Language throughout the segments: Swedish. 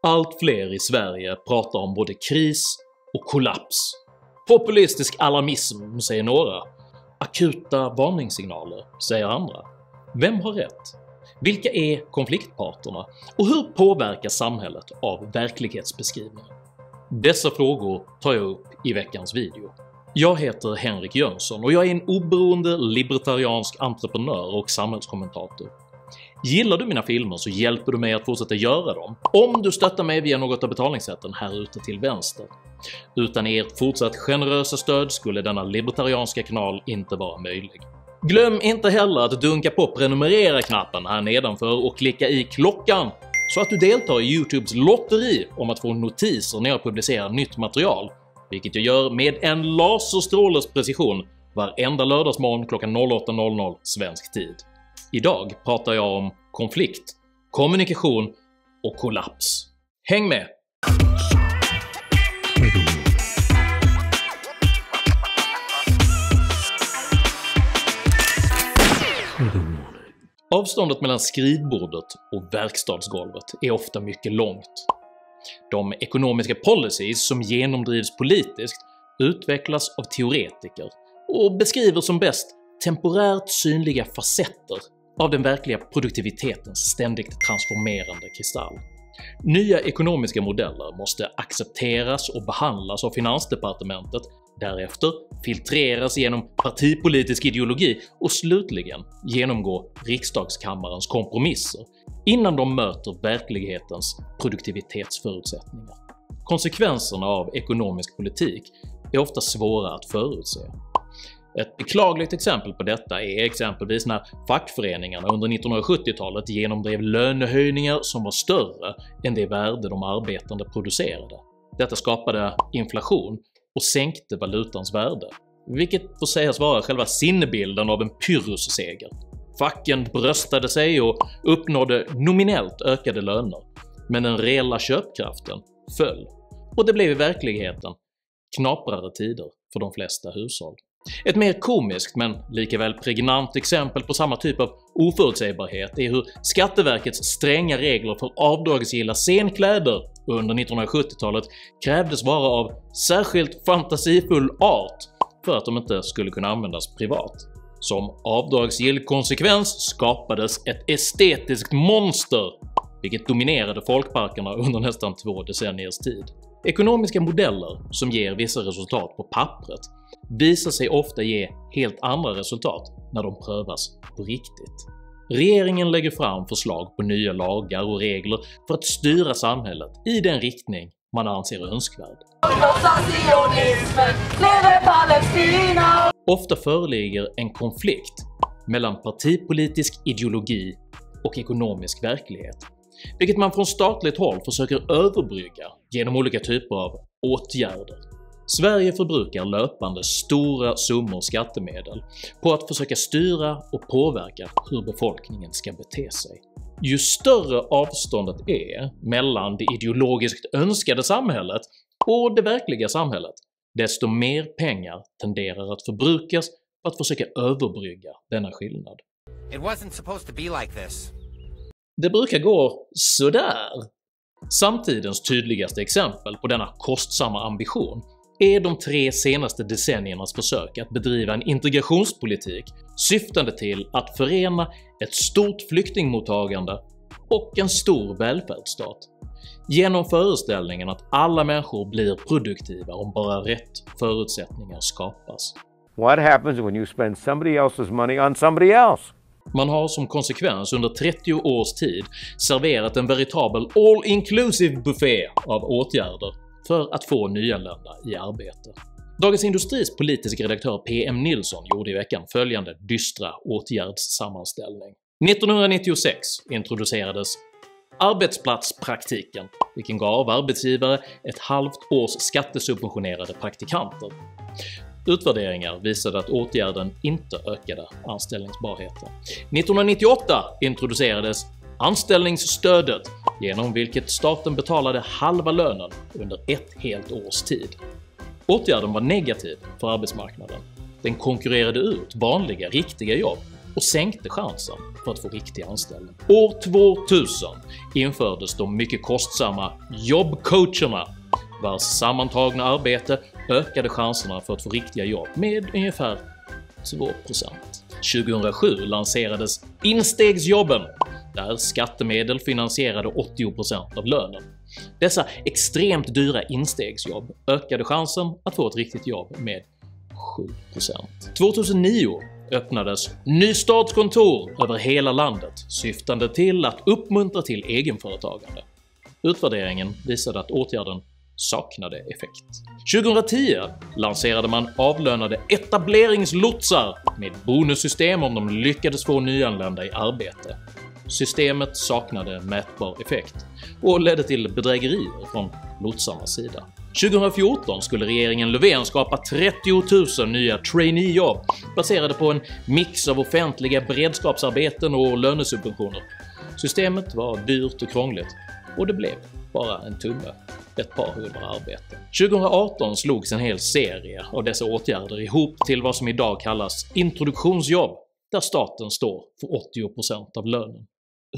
Allt fler i Sverige pratar om både kris och kollaps. Populistisk alarmism, säger några. Akuta varningssignaler, säger andra. Vem har rätt? Vilka är konfliktparterna? Och hur påverkas samhället av verklighetsbeskrivningen? Dessa frågor tar jag upp i veckans video. Jag heter Henrik Jönsson och jag är en oberoende libertariansk entreprenör och samhällskommentator. Gillar du mina filmer så hjälper du mig att fortsätta göra dem om du stöttar mig via något av betalningssätten här ute till vänster. Utan ert fortsatt generösa stöd skulle denna libertarianska kanal inte vara möjlig. Glöm inte heller att dunka på prenumerera-knappen här nedanför och klicka i klockan så att du deltar i YouTubes lotteri om att få notiser när jag publicerar nytt material, vilket jag gör med en laserstråles precision varenda lördagsmorgon klockan 08:00 svensk tid. Idag pratar jag om konflikt, kommunikation och kollaps. Häng med! Avståndet mellan skrivbordet och verkstadsgolvet är ofta mycket långt. De ekonomiska policies som genomdrivs politiskt utvecklas av teoretiker och beskriver som bäst temporärt synliga facetter av den verkliga produktivitetens ständigt transformerande kristall. Nya ekonomiska modeller måste accepteras och behandlas av Finansdepartementet, därefter filtreras genom partipolitisk ideologi och slutligen genomgå riksdagskammarens kompromisser innan de möter verklighetens produktivitetsförutsättningar. Konsekvenserna av ekonomisk politik är ofta svåra att förutse. Ett beklagligt exempel på detta är exempelvis när fackföreningarna under 1970-talet genomdrev lönehöjningar som var större än det värde de arbetande producerade. Detta skapade inflation och sänkte valutans värde, vilket får sägas vara själva sinnebilden av en pyrrhusseger. Facken bröstade sig och uppnådde nominellt ökade löner, men den reella köpkraften föll och det blev i verkligheten knaprare tider för de flesta hushåll. Ett mer komiskt men likaväl pregnant exempel på samma typ av oförutsägbarhet är hur Skatteverkets stränga regler för avdragsgilla scenkläder under 1970-talet krävdes vara av särskilt fantasifull art för att de inte skulle kunna användas privat. Som avdragsgill konsekvens skapades ett estetiskt monster, vilket dominerade folkparkerna under nästan 2 decenniers tid. Ekonomiska modeller som ger vissa resultat på pappret visar sig ofta ge helt andra resultat när de prövas på riktigt. Regeringen lägger fram förslag på nya lagar och regler för att styra samhället i den riktning man anser önskvärd. Ofta föreligger en konflikt mellan partipolitisk ideologi och ekonomisk verklighet, vilket man från statligt håll försöker överbrygga genom olika typer av åtgärder. Sverige förbrukar löpande stora summor skattemedel på att försöka styra och påverka hur befolkningen ska bete sig. Ju större avståndet är mellan det ideologiskt önskade samhället och det verkliga samhället, desto mer pengar tenderar att förbrukas för att försöka överbrygga denna skillnad. It wasn't supposed to be like this. Det brukar gå sådär. Samtidens tydligaste exempel på denna kostsamma ambition är de 3 senaste decenniernas försök att bedriva en integrationspolitik syftande till att förena ett stort flyktingmottagande och en stor välfärdsstat, genom föreställningen att alla människor blir produktiva om bara rätt förutsättningar skapas. What happens when you spend somebody else's money on somebody else? Man har som konsekvens under 30 års tid serverat en veritabel all-inclusive buffé av åtgärder för att få nyanlända i arbete. Dagens Industris politiska redaktör PM Nilsson gjorde i veckan följande dystra åtgärdssammanställning. 1996 introducerades arbetsplatspraktiken, vilken gav arbetsgivare ett halvt års skattesubventionerade praktikanter. Utvärderingar visade att åtgärden inte ökade anställningsbarheten. 1998 introducerades anställningsstödet, genom vilket staten betalade halva lönen under ett helt års tid. Åtgärden var negativ för arbetsmarknaden. Den konkurrerade ut vanliga, riktiga jobb och sänkte chansen för att få riktig anställning. År 2000 infördes de mycket kostsamma jobbcoacherna, vars sammantagna arbete ökade chanserna för att få riktiga jobb med ungefär 2%. 2007 lanserades instegsjobben, där skattemedel finansierade 80% av lönen. Dessa extremt dyra instegsjobb ökade chansen att få ett riktigt jobb med 7%. 2009 öppnades nystartskontor över hela landet syftande till att uppmuntra till egenföretagande. Utvärderingen visade att åtgärden saknade effekt. 2010 lanserade man avlönade etableringslotsar med bonussystem om de lyckades få nyanlända i arbete. Systemet saknade mätbar effekt och ledde till bedrägerier från lotsarnas sida. 2014 skulle regeringen Löfven skapa 30 000 nya traineejobb baserade på en mix av offentliga beredskapsarbeten och lönesubventioner. Systemet var dyrt och krångligt och det blev bara en tumme, ett par hundra arbeten. 2018 slogs en hel serie av dessa åtgärder ihop till vad som idag kallas introduktionsjobb, där staten står för 80% av lönen.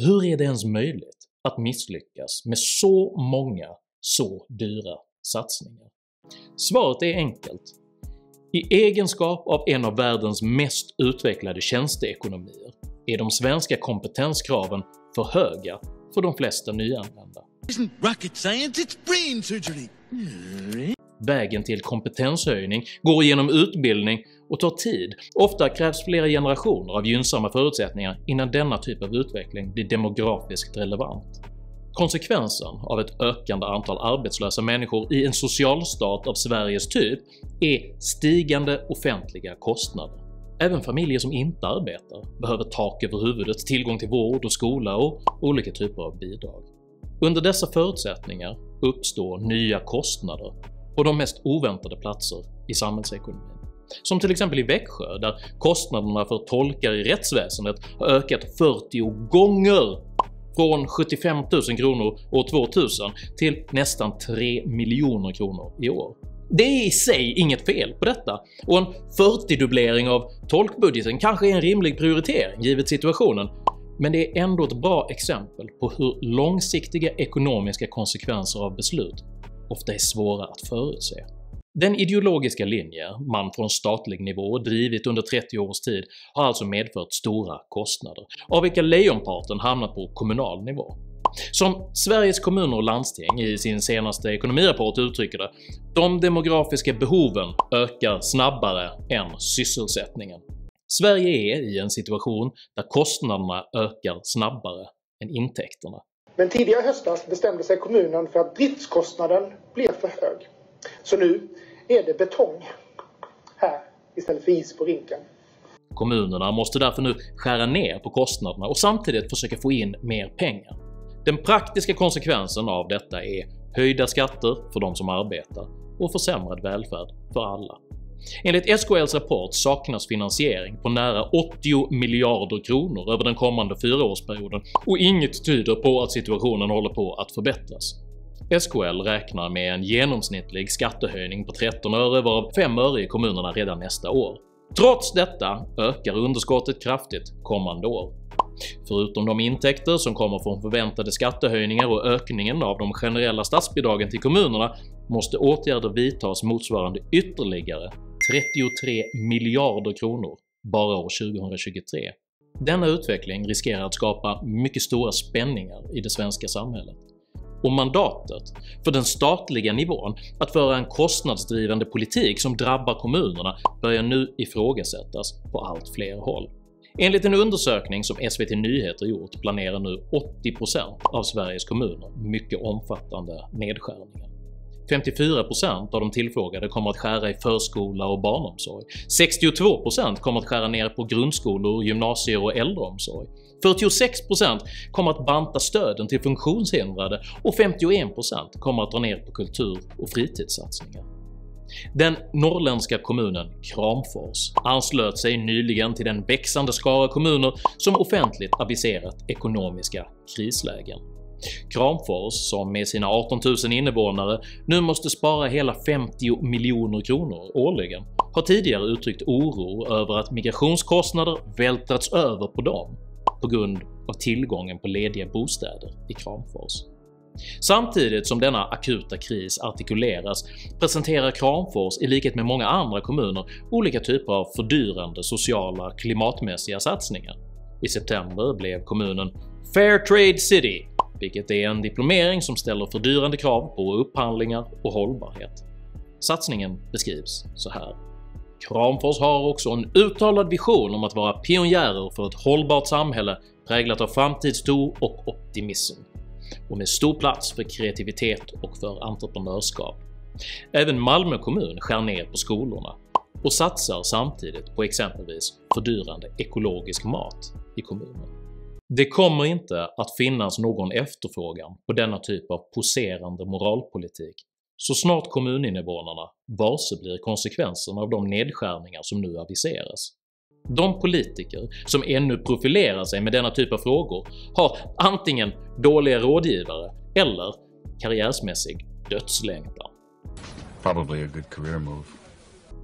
Hur är det ens möjligt att misslyckas med så många så dyra satsningar? Svaret är enkelt. I egenskap av en av världens mest utvecklade tjänsteekonomier är de svenska kompetenskraven för höga för de flesta nyanlända. Isn't rocket science, it's brain surgery. Vägen till kompetenshöjning går genom utbildning och tar tid. Ofta krävs flera generationer av gynnsamma förutsättningar innan denna typ av utveckling blir demografiskt relevant. Konsekvensen av ett ökande antal arbetslösa människor i en socialstat av Sveriges typ är stigande offentliga kostnader. Även familjer som inte arbetar behöver tak över huvudet, tillgång till vård och skola och olika typer av bidrag. Under dessa förutsättningar uppstår nya kostnader på de mest oväntade platser i samhällsekonomin. Som till exempel i Växjö, där kostnaderna för tolkar i rättsväsendet har ökat 40 gånger från 75 000 kronor år 2000 till nästan 3 miljoner kronor i år. Det är i sig inget fel på detta, och en 40-dubblering av tolkbudgeten kanske är en rimlig prioritering givet situationen, men det är ändå ett bra exempel på hur långsiktiga ekonomiska konsekvenser av beslut ofta är svåra att förutse. Den ideologiska linje man från statlig nivå drivit under 30 års tid har alltså medfört stora kostnader, av vilka lejonparten hamnat på kommunal nivå. Som Sveriges kommuner och landsting i sin senaste ekonomirapport uttrycker det, de demografiska behoven ökar snabbare än sysselsättningen. Sverige är i en situation där kostnaderna ökar snabbare än intäkterna. Men tidigare höstas bestämde sig kommunen för att driftskostnaden blev för hög. Så nu är det betong här istället för is på rinken. Kommunerna måste därför nu skära ner på kostnaderna och samtidigt försöka få in mer pengar. Den praktiska konsekvensen av detta är höjda skatter för de som arbetar och försämrad välfärd för alla. Enligt SKLs rapport saknas finansiering på nära 80 miljarder kronor över den kommande 4-årsperioden och inget tyder på att situationen håller på att förbättras. SKL räknar med en genomsnittlig skattehöjning på 13 öre varav 5 öre i kommunerna redan nästa år. Trots detta ökar underskottet kraftigt kommande år. Förutom de intäkter som kommer från förväntade skattehöjningar och ökningen av de generella statsbidragen till kommunerna måste åtgärder vidtas motsvarande ytterligare 33 miljarder kronor bara år 2023. Denna utveckling riskerar att skapa mycket stora spänningar i det svenska samhället. Och mandatet för den statliga nivån att föra en kostnadsdrivande politik som drabbar kommunerna börjar nu ifrågasättas på allt fler håll. Enligt en undersökning som SVT Nyheter gjort planerar nu 80% av Sveriges kommuner mycket omfattande nedskärningar. 54% av de tillfrågade kommer att skära i förskola och barnomsorg, 62% kommer att skära ner på grundskolor, gymnasier och äldreomsorg, 46% kommer att banta stöden till funktionshindrade och 51% kommer att dra ner på kultur- och fritidssatsningar. Den norrländska kommunen Kramfors anslöt sig nyligen till den växande skara kommuner som offentligt aviserat ekonomiska krislägen. Kramfors, som med sina 18 000 invånare nu måste spara hela 50 miljoner kronor årligen, har tidigare uttryckt oro över att migrationskostnader vältrats över på dem på grund av tillgången på lediga bostäder i Kramfors. Samtidigt som denna akuta kris artikuleras presenterar Kramfors i likhet med många andra kommuner olika typer av fördyrande sociala klimatmässiga satsningar. I september blev kommunen Fair Trade City, vilket är en diplomering som ställer fördyrande krav på upphandlingar och hållbarhet. Satsningen beskrivs så här. Kramfors har också en uttalad vision om att vara pionjärer för ett hållbart samhälle präglat av framtidstro och optimism, och med stor plats för kreativitet och för entreprenörskap. Även Malmö kommun skär ner på skolorna och satsar samtidigt på exempelvis fördyrande ekologisk mat i kommunen. Det kommer inte att finnas någon efterfrågan på denna typ av poserande moralpolitik så snart kommuninvånarna varse blir konsekvenserna av de nedskärningar som nu aviseras. De politiker som ännu profilerar sig med denna typ av frågor har antingen dåliga rådgivare eller karriärsmässig dödslängtan. Probably a good career move.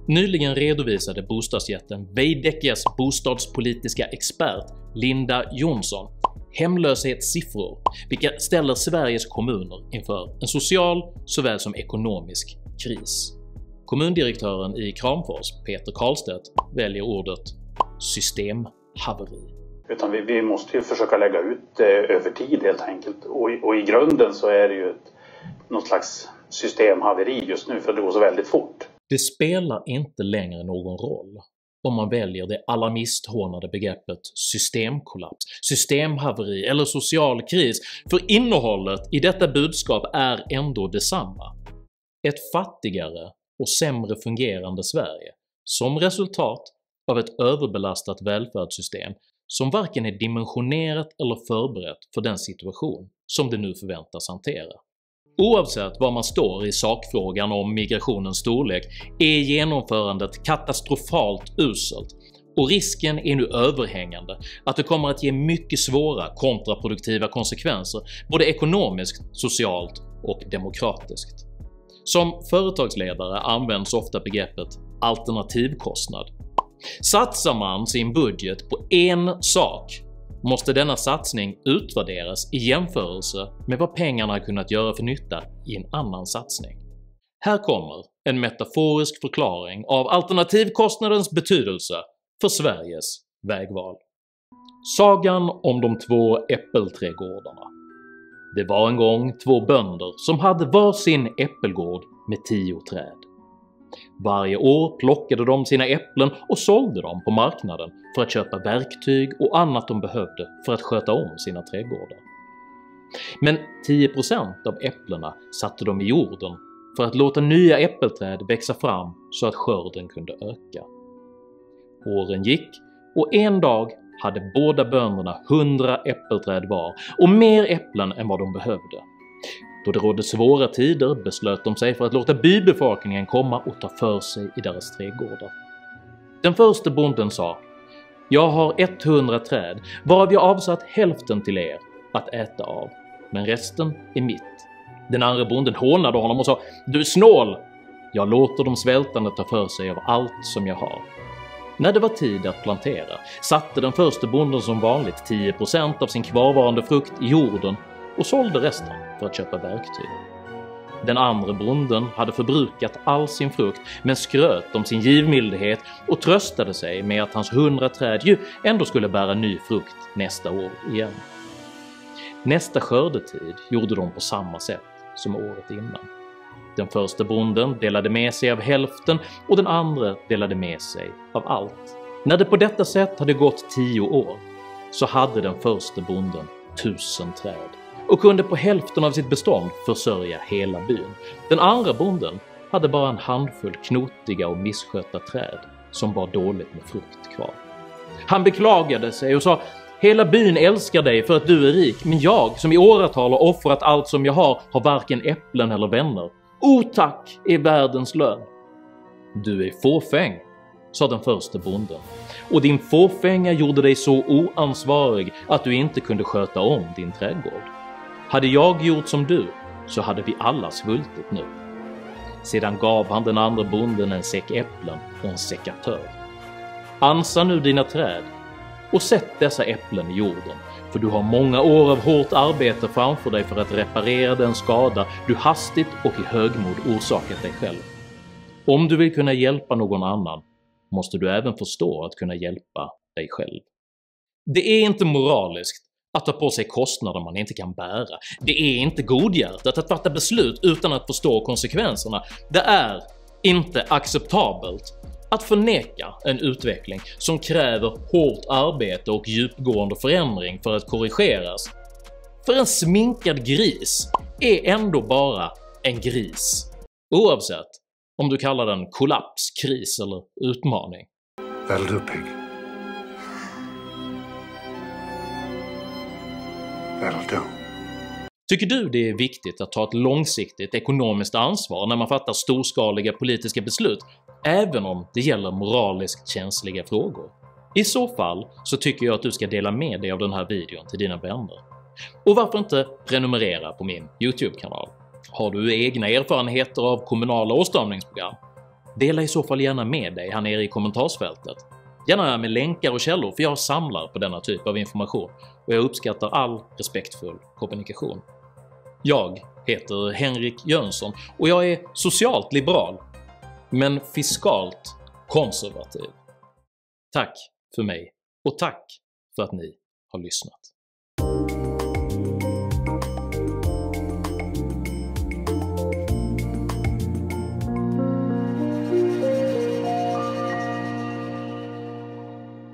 Nyligen redovisade bostadsjätten Veidekkes bostadspolitiska expert Linda Jonsson hemlöshetssiffror, vilka ställer Sveriges kommuner inför en social såväl som ekonomisk kris. Kommundirektören i Kramfors, Peter Karlstedt, väljer ordet systemhaveri. Utan vi måste ju försöka lägga ut det över tid helt enkelt. Och i grunden så är det ju något slags systemhaveri just nu för det går så väldigt fort. Det spelar inte längre någon roll om man väljer det alarmisthånade begreppet systemkollaps, systemhaveri eller social kris, för innehållet i detta budskap är ändå detsamma. Ett fattigare och sämre fungerande Sverige som resultat av ett överbelastat välfärdssystem som varken är dimensionerat eller förberett för den situation som det nu förväntas hantera. Oavsett var man står i sakfrågan om migrationens storlek är genomförandet katastrofalt uselt, och risken är nu överhängande att det kommer att ge mycket svåra kontraproduktiva konsekvenser både ekonomiskt, socialt och demokratiskt. Som företagsledare används ofta begreppet alternativkostnad. Satsar man sin budget på en sak måste denna satsning utvärderas i jämförelse med vad pengarna har kunnat göra för nytta i en annan satsning. Här kommer en metaforisk förklaring av alternativkostnadens betydelse för Sveriges vägval. Sagan om de två äppelträdgårdarna. Det var en gång två bönder som hade var sin äppelgård med 10 träd. Varje år plockade de sina äpplen och sålde dem på marknaden för att köpa verktyg och annat de behövde för att sköta om sina trädgårdar. Men 10% av äpplena satte de i jorden för att låta nya äppelträd växa fram så att skörden kunde öka. Åren gick och en dag hade båda bönderna 100 äppelträd var och mer äpplen än vad de behövde. Då det rådde svåra tider beslöt de sig för att låta bybefolkningen komma och ta för sig i deras trädgårdar. Den första bonden sa: “Jag har 100 träd, varav jag avsatt hälften till er att äta av, men resten är mitt.” Den andra bonden hånade honom och sa: “Du är snål! Jag låter de svältande ta för sig av allt som jag har.” När det var tid att plantera satte den första bonden som vanligt 10% av sin kvarvarande frukt i jorden och sålde resten för att köpa verktyg. Den andra bonden hade förbrukat all sin frukt men skröt om sin givmildhet och tröstade sig med att hans 100 träd ju ändå skulle bära ny frukt nästa år igen. Nästa skördetid gjorde de på samma sätt som året innan. Den första bonden delade med sig av hälften och den andra delade med sig av allt. När det på detta sätt hade gått 10 år så hade den första bonden 1000 träd och kunde på hälften av sitt bestånd försörja hela byn. Den andra bonden hade bara en handfull knotiga och misskötta träd som var dåligt med frukt kvar. Han beklagade sig och sa: “Hela byn älskar dig för att du är rik, men jag som i åratal har offrat allt som jag har varken äpplen eller vänner. Tack är världens lön.” “Du är fåfäng”, sa den första bonden, “och din fåfänga gjorde dig så oansvarig att du inte kunde sköta om din trädgård. Hade jag gjort som du så hade vi alla svultit nu.” Sedan gav han den andra bonden en säck äpplen och en sekatör. Ansa nu dina träd och sätt dessa äpplen i jorden, för du har många år av hårt arbete framför dig för att reparera den skada du hastigt och i högmod orsakat dig själv. Om du vill kunna hjälpa någon annan måste du även förstå att kunna hjälpa dig själv. Det är inte moraliskt att ta på sig kostnader man inte kan bära. Det är inte godhjärtat att fatta beslut utan att förstå konsekvenserna. Det är inte acceptabelt att förneka en utveckling som kräver hårt arbete och djupgående förändring för att korrigeras. För en sminkad gris är ändå bara en gris, oavsett om du kallar den kollaps, kris eller utmaning. That'll do, pig. That'll do. Tycker du det är viktigt att ta ett långsiktigt ekonomiskt ansvar när man fattar storskaliga politiska beslut, även om det gäller moraliskt känsliga frågor? I så fall så tycker jag att du ska dela med dig av den här videon till dina vänner. Och varför inte prenumerera på min YouTube-kanal? Har du egna erfarenheter av kommunala åtstramningsprogram? Dela i så fall gärna med dig här nere i kommentarsfältet. Gärna med länkar och källor, för jag samlar på denna typ av information och jag uppskattar all respektfull kommunikation. Jag heter Henrik Jönsson och jag är socialt liberal, men fiskalt konservativ. Tack för mig och tack för att ni har lyssnat.